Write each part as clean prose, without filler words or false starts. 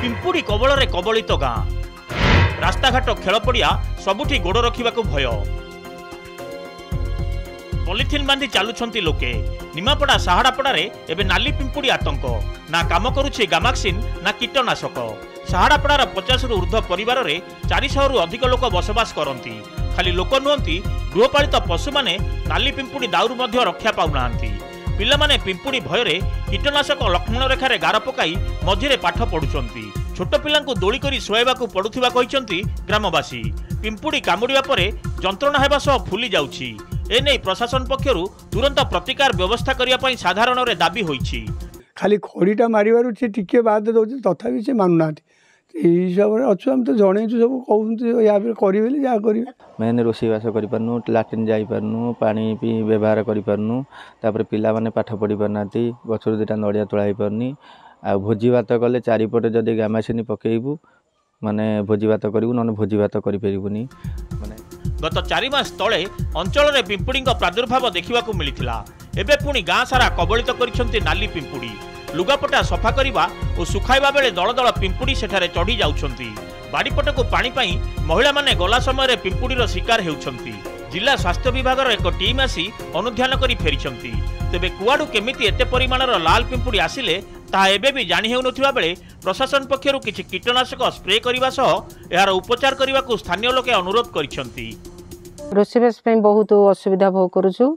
पिंपुड़ी कबल कबलित गाँ रास्ताघाट खेल पड़िया सबुठी गोड़ रखा भय पॉलिथिन बांधी चलुंट लोके निमापड़ा साहाड़ापड़े एवं नाली पिंपुड़ी आतंक ना काम करुछि गामाक्सिन ना कीटनाशक साहाड़ापड़ार 50 रु ऊर्ध्व परिवार में 400 रु अधिक लोक बसवास करती खाली लोक नुहति गृहपालित पशु माने नाली पिंपुड़ी दाउरू मध्य रक्षा पाउना पिलामाने पिंपुड़ी भୟରେ कीटनाशक लक्ष्मण रेखार गार पकाई मझिरे पाठ पढ़ुंट छोट पिला दोली करी शुआइबा पड़ुथिबा कहिसंती ग्रामवासी पिंपुड़ी कामुड़िबा परे जंत्रणा हेबा सह फुली जाउछि एने प्रशासन पक्षरु तुरंत प्रतिकार व्यवस्था करिया पई साधारण रे दाबी होईछि खाली खड़ीटा मारिबारु से टिके बाद दउछि तथापि से मानु नाथि एही हिसाब रे अछु हम तो जणैछु सब कहउछि या पे करिबेली जा करिबे मैंने रोषेई बास करि परनु लाट्रिन जाई परनु पानी भी व्यवहार करि परनु तापर पिला माने पाठ पढ़ी परनाती गछरु दुटा नड़िया तोळाई परनी आ भोजी भात कले चारिपटे जदि गामासिनी पकेइबू माने भोजी भात करिबू नने भोजी भात करि परिबुनी माने गत 4 मास तले अंचल में पिंपुड़ी प्रादुर्भाव देखा मिलता एबे पुणी गाँ सारा कबलित करिसेंती नाली पिंपुड़ी लुगापटा सफा करने और सुखाइबा बेले दल दल पिंपुड़ी सेठारे चढ़ी जाउछंती बाड़ीपट को पानी पाई महिला माने गला समय पिंपुड़ीर शिकार हेउछंती जिला स्वास्थ्य विभाग एक टीम आसी अनुध्यान करी फेरिछंती तेबे कुआडू केमिति एते परिमाणर लाल पिंपुड़ी आसिले ता एबे भी जानि हेउनथिबा बेले प्रशासन पक्षरु किछि कीटनाशक स्प्रे करबा सह एहार उपचार करबा को स्थानीय लोके अनुरोध करिसंती रोषेईबास पे बहुत असुविधा भोग करूछु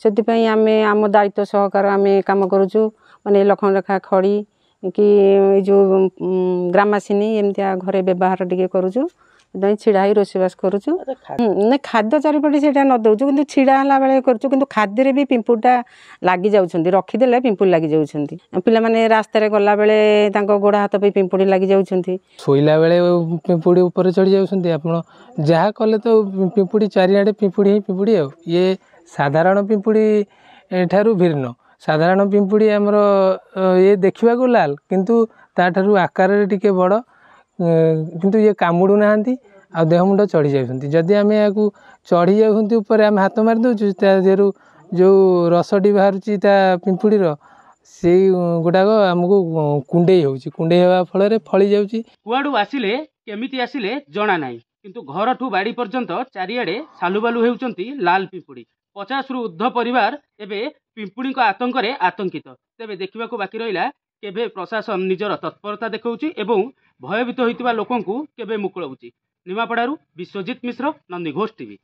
सेति पई आमे आम दायित्व सहकार आमे काम करूछु माने लखन रेखा खड़ी कि जो ग्रामासिनी एमतिया घरे व्यवहार टिके करूछु छिड़ा ही रोषेईबास करूछु ना खाद्य चारिपटे से न दउछु किंतु छिड़ा हला बेले करूछु किंतु खाद्य रे भी पिंपुड़ा लागी जाउछंती रखिदेले पिंपुड़ी लागी जाउछंती पिला माने रास्ता रे गला बेले तांको गोड़ा हाथ पे पिंपुड़ी लागी जाउछंती सोइला बेले पिंपुड़ी ऊपर चढ़ी जाउछंती आपण जहा कले तो पिंपुड़ी चारिआडे पिंपुड़ी आ ये साधारण पिंपुड़ी ठारू भिन्न साधारण पिंपुड़ी हमर ये देखिबा को लाल किंतु ता ठारू आकार रे टिके बड़ किंतु ये कामुडू नाहंती आ देह मुंड चढ़ी जाउछंती जदि आमे याकू चढ़ी जाउछंती ऊपर आमे हाथ मार दउछु ता देरु जो रसडी बाहरुची ता पिंपुड़ीर से गुडाक हमको कुंडेई होउची कुंडेई हेबा फल रे फळी जाउची कुआडू आसिले केमिति आसिले जणा नाही किंतु घर ठू बाड़ी पर्यंत चारिआडे सालुबालु हेउचंती लाल पिंपुड़ी 50 रु ऊर्ध्व परिवार एबे पिंपुड़ी आतंक रे आतंकित तेबे देखिबा को बाकी रहिला केबे प्रशासन निजर तत्परता देखौची एवं भयभीत होइतिबा लोकंकु केबे मुकुळौची निमापड़ारू विश्वजीत मिश्र नंदीघोष टीवी।